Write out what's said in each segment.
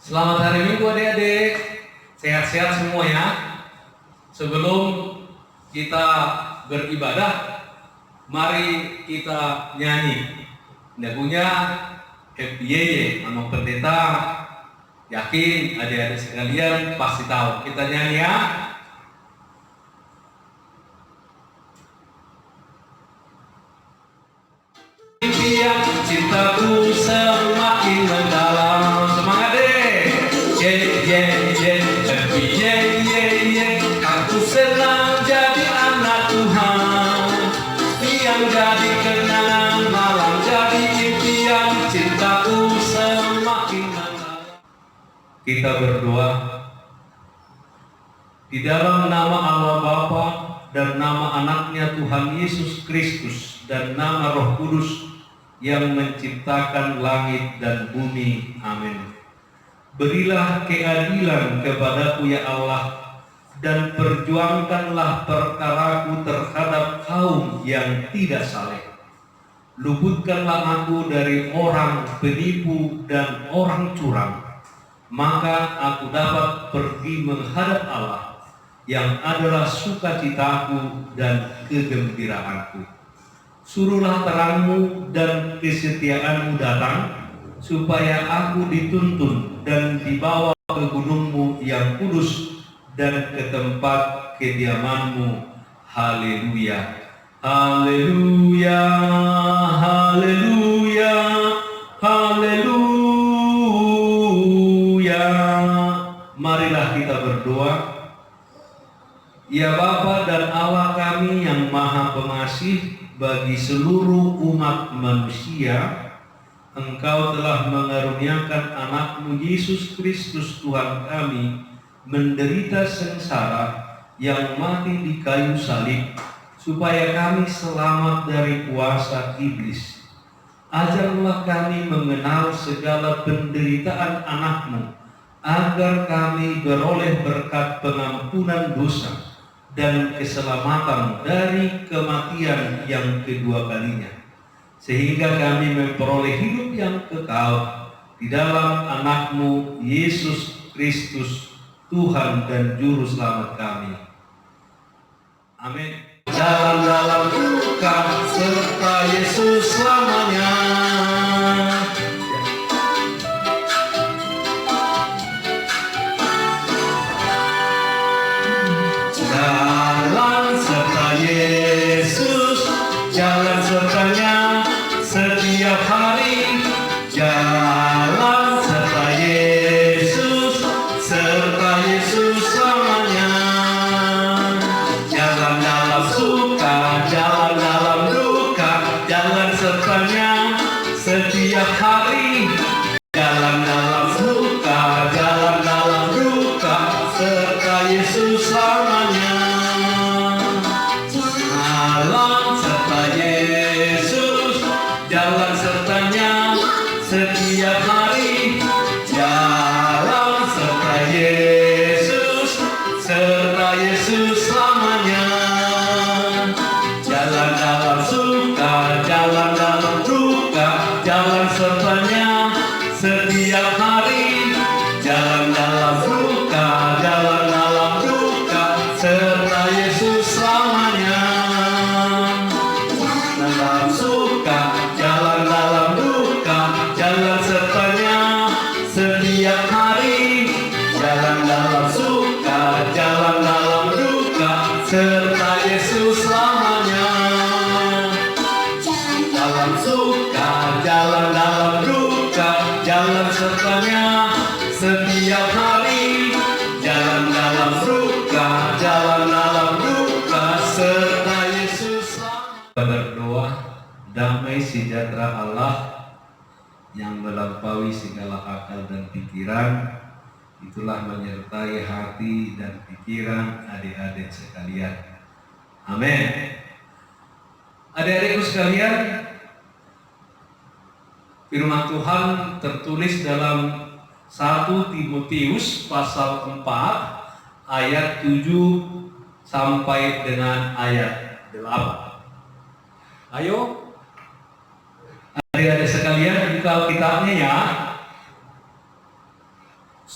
Selamat hari Minggu adik-adik, sehat-sehat semua ya. Sebelum kita beribadah, mari kita nyanyi lagunya FYY sama pendeta. Yakin adik-adik sekalian pasti tahu. Kita nyanyi ya. Impian cintaku semakin mendalam. Semangat deh. Aku senang jadi anak Tuhan, yang jadi kenangan malam jadi impian cintaku semakin mendalam. Kita berdoa di dalam nama Allah Bapa dan nama anaknya Tuhan Yesus Kristus dan nama Roh Kudus yang menciptakan langit dan bumi. Amin. Berilah keadilan kepadaku ya Allah, dan perjuangkanlah perkaraku terhadap kaum yang tidak saleh. Luputkanlah aku dari orang penipu dan orang curang, maka aku dapat pergi menghadap Allah yang adalah sukacitaku dan kegembiraanku. Suruhlah terangmu dan kesetiaanmu datang, supaya aku dituntun dan dibawa ke gunungmu yang kudus dan ke tempat kediamanmu. Haleluya, haleluya, haleluya, haleluya. Marilah kita berdoa. Ya Bapa dan Allah kami yang Maha Pengasih bagi seluruh umat manusia, Engkau telah mengaruniakan anakmu Yesus Kristus Tuhan kami menderita sengsara yang mati di kayu salib, supaya kami selamat dari kuasa iblis. Ajarlah kami mengenal segala penderitaan anakmu, agar kami beroleh berkat pengampunan dosa dan keselamatan dari kematian yang kedua kalinya, sehingga kami memperoleh hidup yang kekal di dalam anakmu Yesus Kristus Tuhan dan Juru Selamat kami. Amin. Dalam duka serta Yesus selamanya. Jalan serta Yesus, jalan sertanya setiap hari. Jalan serta Yesus selamanya. Jalan dalam suka, jalan dalam duka, jalan sertanya setiap hari. Jalan dalam suka, jalan dalam duka, serta Yesus selamanya. Jalan serta Yesus, jalan sertanya setiap hari. Jalan serta Yesus selamanya. Jalan dalam suka, jalan dalam duka, jalan sertanya setiap hari. Jalan dalam suka, jalan dalam duka, serta Yesus selamanya. Dalam suka, jalan dalam duka, jalan sertanya setiap hari. Jalan dalam suka, jalan dalam duka, serta Yesus selamanya. Dalam suka, jalan dalam duka, jalan sertanya setiap hari. Jalan dalam suka, jalan dalam duka, serta Yesus selamanya. Berdoa, damai sejahtera Allah yang melampaui segala akal dan pikiran, itulah menyertai hati dan pikiran adik-adik sekalian. Amin. Adik-adikku sekalian, firman Tuhan tertulis dalam 1 Timotius pasal 4 ayat 7 sampai dengan ayat 8. Ayo adik-adik sekalian, buka kitabnya ya.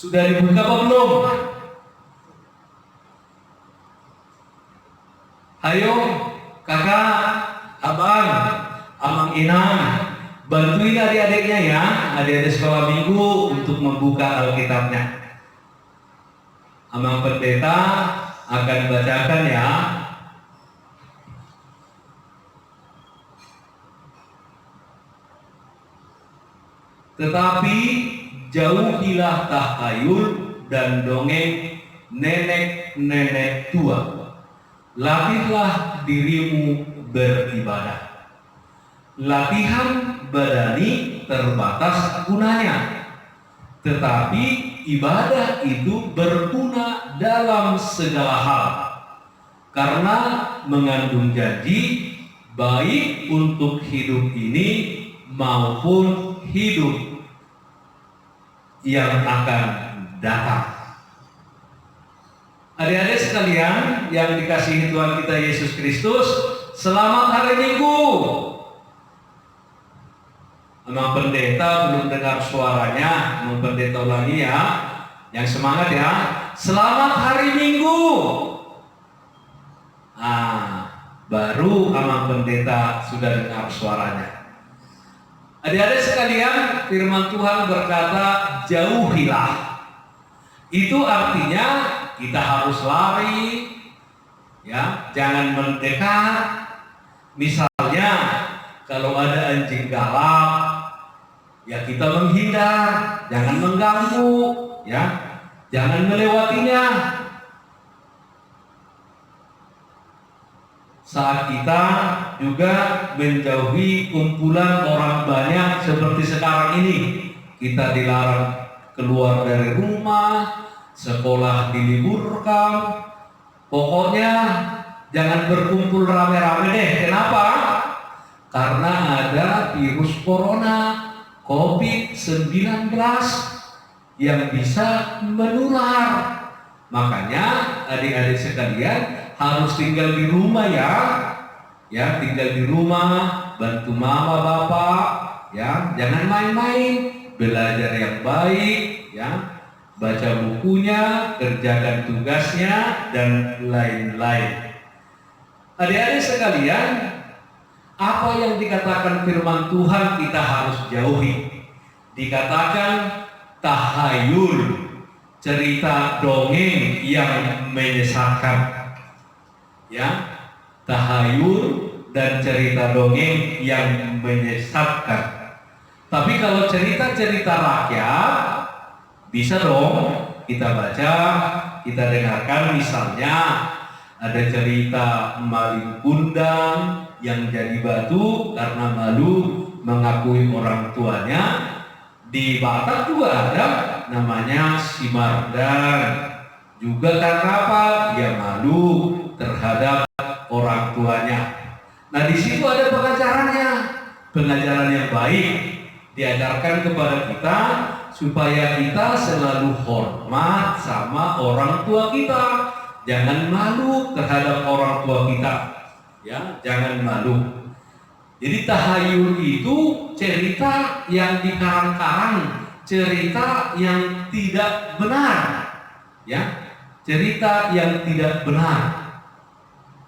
Sudah dibuka apa belum? Ayo, kakak, abang, amang inang, bantuin adik-adiknya ya, adik-adik sekolah minggu untuk membuka Alkitabnya. Amang pendeta akan bacakan ya. Tetapi jauhilah tahayul dan dongeng nenek-nenek tua. Latihlah dirimu beribadah. Latihan badani terbatas gunanya, tetapi ibadah itu berguna dalam segala hal, karena mengandung janji baik untuk hidup ini maupun hidup yang akan datang. Adik-adik sekalian yang dikasihi Tuhan kita Yesus Kristus, selamat hari Minggu. Memang pendeta belum dengar suaranya, memang pendeta ulangi ya, yang semangat ya. Selamat hari Minggu. Baru amang pendeta sudah dengar suaranya. Adik-adik sekalian, firman Tuhan berkata jauhilah. Itu artinya kita harus lari, ya, jangan mendekat. Misalnya, kalau ada anjing galak, ya kita menghindar, jangan mengganggu, ya, jangan melewatinya. Saat kita juga menjauhi kumpulan orang banyak seperti sekarang ini, kita dilarang keluar dari rumah, sekolah diliburkan, pokoknya jangan berkumpul rame-rame deh. Kenapa? Karena ada virus corona COVID-19 yang bisa menular. Makanya adik-adik sekalian harus tinggal di rumah ya, tinggal di rumah, bantu mama bapak, ya, jangan main-main, belajar yang baik, ya, baca bukunya, kerjakan tugasnya, dan lain-lain. Adik-adik sekalian, apa yang dikatakan firman Tuhan kita harus jauhi. Dikatakan tahayul, cerita dongeng yang menyesatkan. Ya, tahayul dan cerita dongeng yang menyesatkan. Tapi kalau cerita-cerita rakyat, bisa dong kita baca, kita dengarkan. Misalnya ada cerita maling kundang yang jadi batu karena malu mengakui orang tuanya. Di Batak juga ada namanya si Mardan. Juga karena apa? Dia malu terhadap orang tuanya. Nah, di situ ada pengajarannya, pengajaran yang baik diajarkan kepada kita supaya kita selalu hormat sama orang tua kita. Jangan malu terhadap orang tua kita, ya, jangan malu. Jadi tahayul itu cerita yang dikarang-karang, cerita yang tidak benar, ya, cerita yang tidak benar.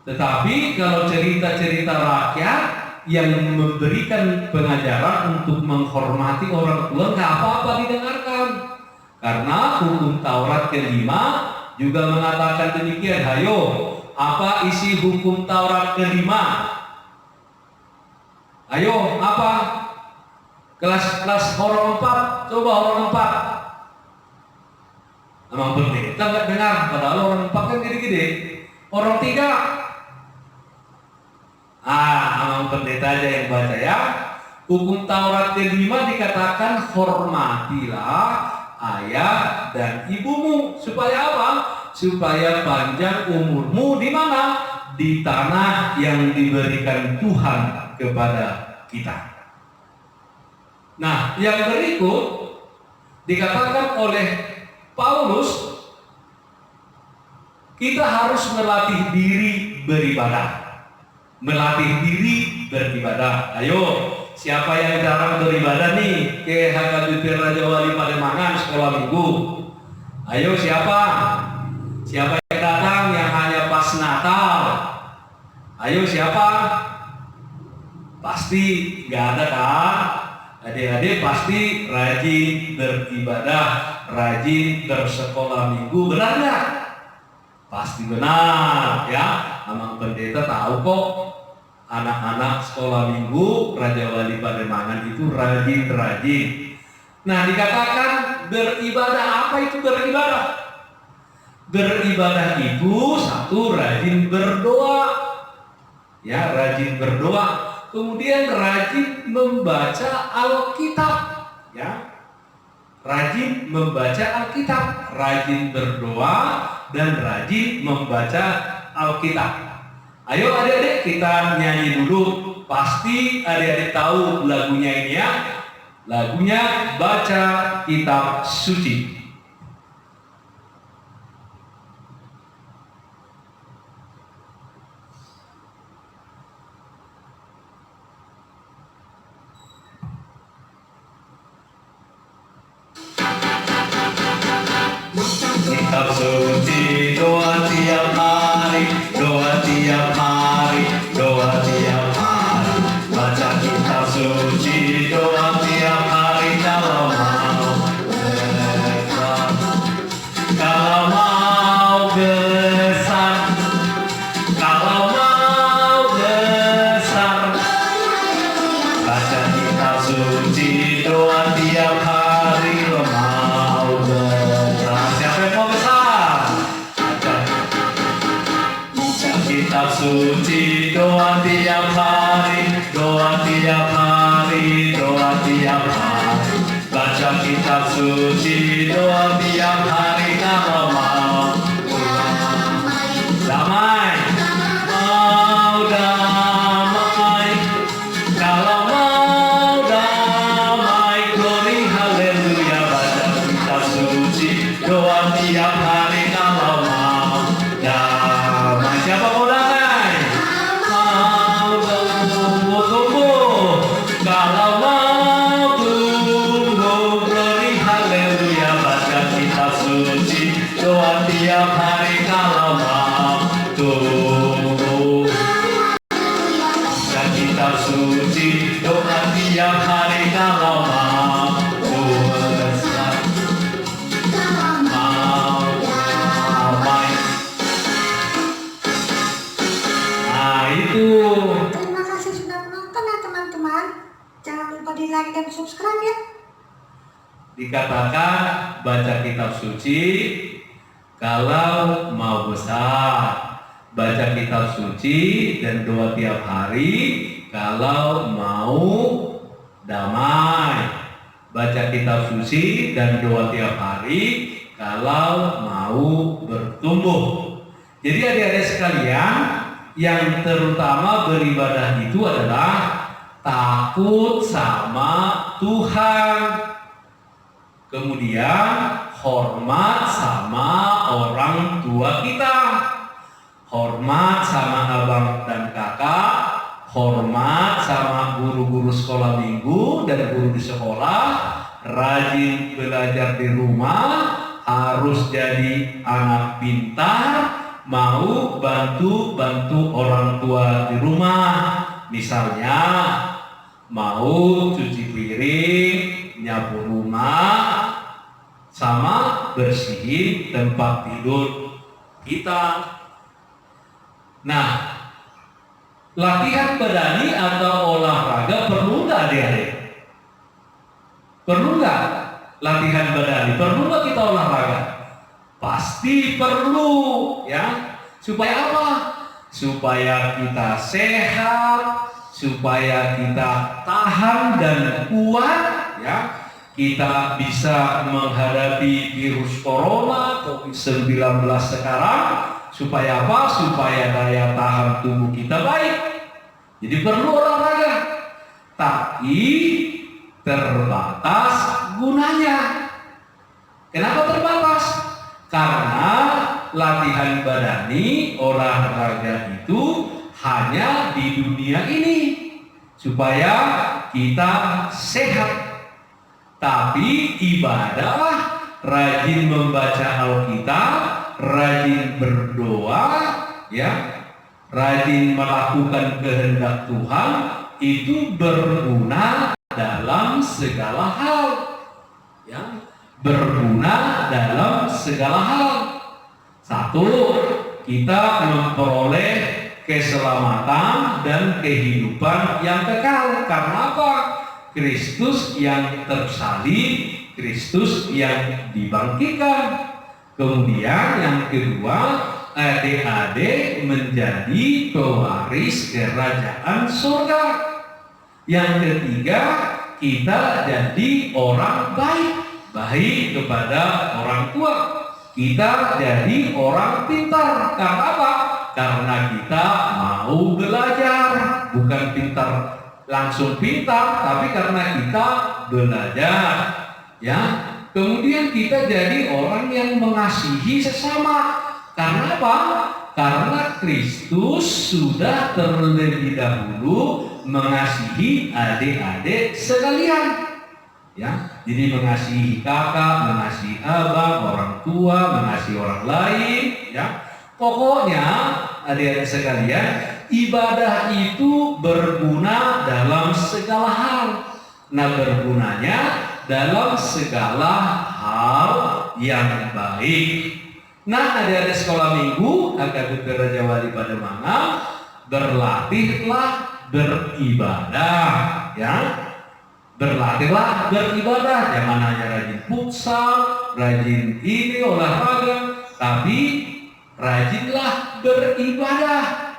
Tetapi kalau cerita-cerita rakyat yang memberikan pengajaran untuk menghormati orang tua, nggak apa-apa didengarkan. Karena hukum Taurat ke-5 juga mengatakan demikian. Hayo, apa isi hukum Taurat ke-5? Ayo, apa? Kelas huruf 4, coba huruf 4. Emang benar, kita nggak dengar. Padahal orang 4 kan gede-gede. Orang 3. Amang pendeta aja yang baca ya. Hukum Taurat ke-5 dikatakan hormatilah ayah dan ibumu. Supaya apa? Supaya panjang umurmu di mana? Di tanah yang diberikan Tuhan kepada kita. Nah, yang berikut dikatakan oleh Paulus, kita harus melatih diri beribadah. Melatih diri beribadah. Ayo, siapa yang jarang beribadah nih ke HKBP Raja Wali Pademangan sekolah minggu? Ayo siapa? Siapa yang datang yang hanya pas Natal? Ayo siapa? Pasti nggak ada kan? Adik-adik pasti rajin beribadah, rajin bersekolah minggu, benar nggak? Pasti benar ya. Amang pendeta tahu kok, anak-anak sekolah minggu Raja Wali Pademangan itu rajin-rajin. Nah, dikatakan beribadah. Apa itu beribadah? Beribadah itu satu, rajin berdoa. Ya, rajin berdoa. Kemudian rajin membaca Alkitab. Ya, rajin membaca Alkitab, rajin berdoa, dan rajin membaca Alkitab. Ayo adik-adik kita nyanyi dulu. Pasti adik-adik tahu lagunya ini ya. Lagunya Baca Kitab Suci. Kitab suci, doa tiap hari, doa tiap hari, doa tiap hari. Baca kitab suci, doa tiap hari kalau mau besar. Kalau mau besar, kalau mau besar. Baca kitab suci, doa tiap hari kalau mau besar. Siapa yang mau besar? Baca kitab suci, doa tiap hari, doa tiap hari, doa tiap hari. Baca kitab suci, doa tiap hari kalau mau damai, mau damai. Kalau mau damai, glory haleluya. Baca kitab suci, doa tiap hari kalau mau damai. Siapa mau damai? Mau tumbuh. Kalau mau tumbuh, glory haleluya. Baca kitab suci, doa tiap hari kalau mau tumbuh. Baca kitab suci, doa tiap hari kalau mau besar, mau damai. Nah itu. Terima kasih sudah menonton ya teman-teman. Jangan lupa di like dan subscribe ya. Dikatakan baca kitab suci kalau mau besar, baca kitab suci dan doa tiap hari kalau mau damai, baca kitab suci dan doa tiap hari kalau mau bertumbuh. Jadi adik-adik sekalian, yang terutama beribadah itu adalah takut sama Tuhan. Kemudian hormat sama orang tua kita, hormat sama abang dan kakak, hormat sama guru-guru sekolah minggu dan guru di sekolah, rajin belajar di rumah, harus jadi anak pintar, mau bantu orang tua di rumah. Misalnya mau cuci piring, nyapu rumah, sama bersihin tempat tidur kita. Nah, latihan badani atau olahraga perlu nggak adik-adik? Perlu nggak latihan badani? Perlu nggak kita olahraga? Pasti perlu ya. Supaya apa? Supaya kita sehat, supaya kita tahan dan kuat ya. Kita bisa menghadapi virus corona COVID-19 sekarang. Supaya apa? Supaya daya tahan tubuh kita baik. Jadi perlu olahraga, tapi terbatas gunanya. Kenapa terbatas? Karena latihan badani, olahraga itu hanya di dunia ini supaya kita sehat. Tapi ibadah rajin membaca Alkitab, rajin berdoa, ya, rajin melakukan kehendak Tuhan, itu berguna dalam segala hal, ya, berguna dalam segala hal. Satu, kita memperoleh keselamatan dan kehidupan yang kekal. Karena apa? Kristus yang tersalib, Kristus yang dibangkitkan. Kemudian yang kedua, adik-adik menjadi pewaris kerajaan surga. Yang ketiga, kita jadi orang baik, baik kepada orang tua. Kita jadi orang pintar. Karena apa? Karena kita mau belajar, bukan pintar langsung pintar, tapi karena kita belajar, ya. Kemudian kita jadi orang yang mengasihi sesama. Karena apa? Karena Kristus sudah terlebih dahulu mengasihi adik-adik sekalian. Ya, jadi mengasihi kakak, mengasihi abang, orang tua, mengasihi orang lain, ya. Pokoknya adik-adik sekalian, ibadah itu berguna dalam segala hal. Nah, bergunanya dalam segala hal yang baik. Nah, adik-adik sekolah minggu AKBP Raja Wali Pademangan, berlatihlah beribadah, ya. Berlatihlah beribadah, jangan hanya rajin futsal, rajin ini olahraga, tapi rajinlah beribadah,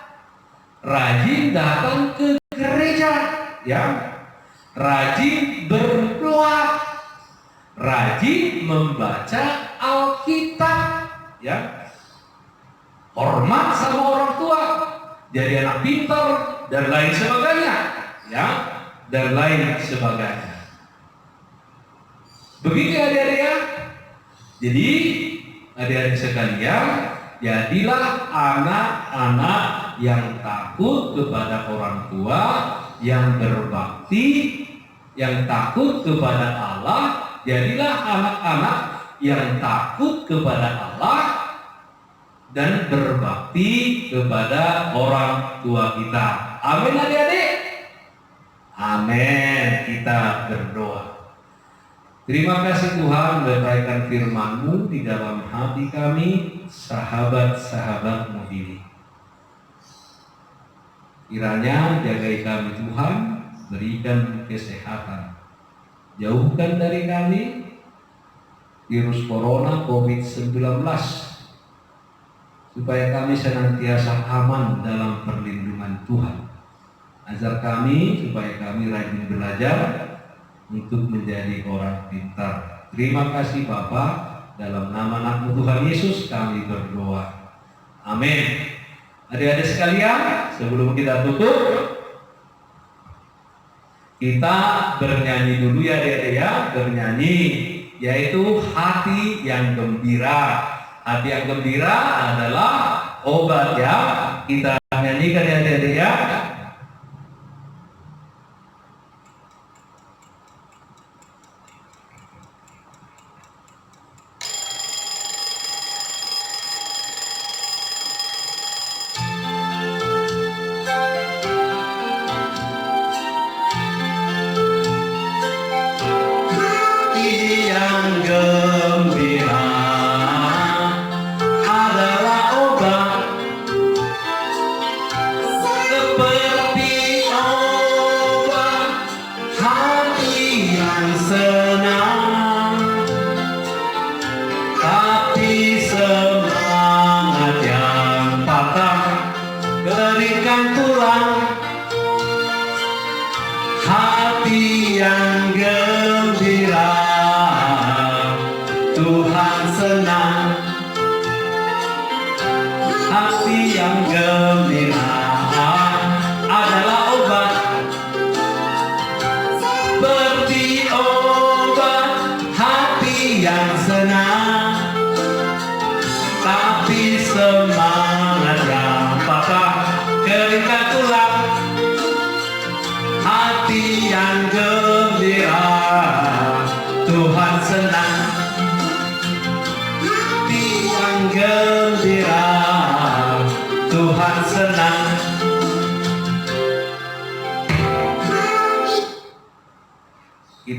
rajin datang ke gereja, ya, rajin berdoa, rajin membaca Alkitab, ya, hormat sama orang tua, jadi anak pintar dan lain sebagainya, ya. Dan lain sebagainya. Begitu adik-adik ya. Jadi adik-adik sekalian, jadilah anak-anak yang takut kepada orang tua, yang berbakti, yang takut kepada Allah. Jadilah anak-anak yang takut kepada Allah dan berbakti kepada orang tua kita. Amin adik-adik. Amin. Kita berdoa. Terima kasih Tuhan, berkaikan firman-Mu di dalam hati kami, sahabat-sahabat-Mu ini. Kiranya jagai kami Tuhan, berikan kesehatan. Jauhkan dari kami virus corona COVID-19, supaya kami senantiasa aman dalam perlindungan Tuhan. Ajar kami supaya kami rajin belajar untuk menjadi orang pintar. Terima kasih Bapa, dalam nama anak-Mu Tuhan Yesus kami berdoa. Amin. Adik-adik sekalian, sebelum kita tutup, kita bernyanyi dulu ya adik-adik ya, bernyanyi, yaitu hati yang gembira. Hati yang gembira adalah obat ya. Kita nyanyikan ya adik-adik ya.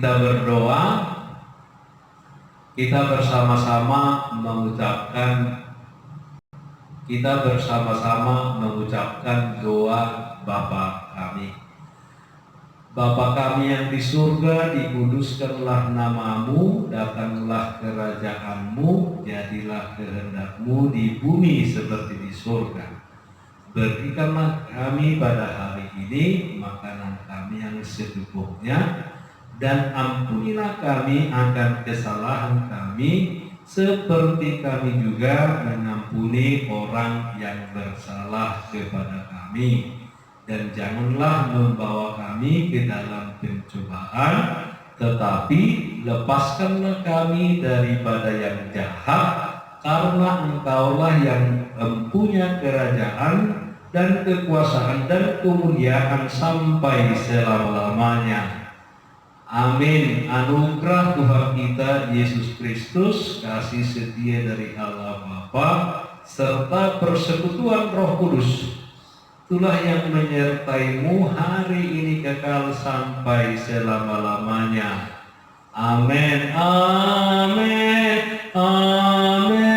kita berdoa, kita bersama-sama mengucapkan doa Bapa kami. Bapa kami yang di surga, dikuduskanlah namamu, datanglah kerajaanmu, jadilah kehendakmu di bumi seperti di surga. Berikanlah kami pada hari ini makanan kami yang secukupnya, dan ampunilah kami akan kesalahan kami, seperti kami juga mengampuni orang yang bersalah kepada kami. Dan janganlah membawa kami ke dalam pencobaan, tetapi lepaskanlah kami daripada yang jahat, karena Engkaulah yang mempunyai kerajaan dan kekuasaan dan kemuliaan sampai selama-lamanya. Amin. Anugerah Tuhan kita Yesus Kristus, kasih setia dari Allah Bapa, serta persekutuan Roh Kudus, itulah yang menyertaimu hari ini kekal sampai selama-lamanya. Amin. Amin. Amin.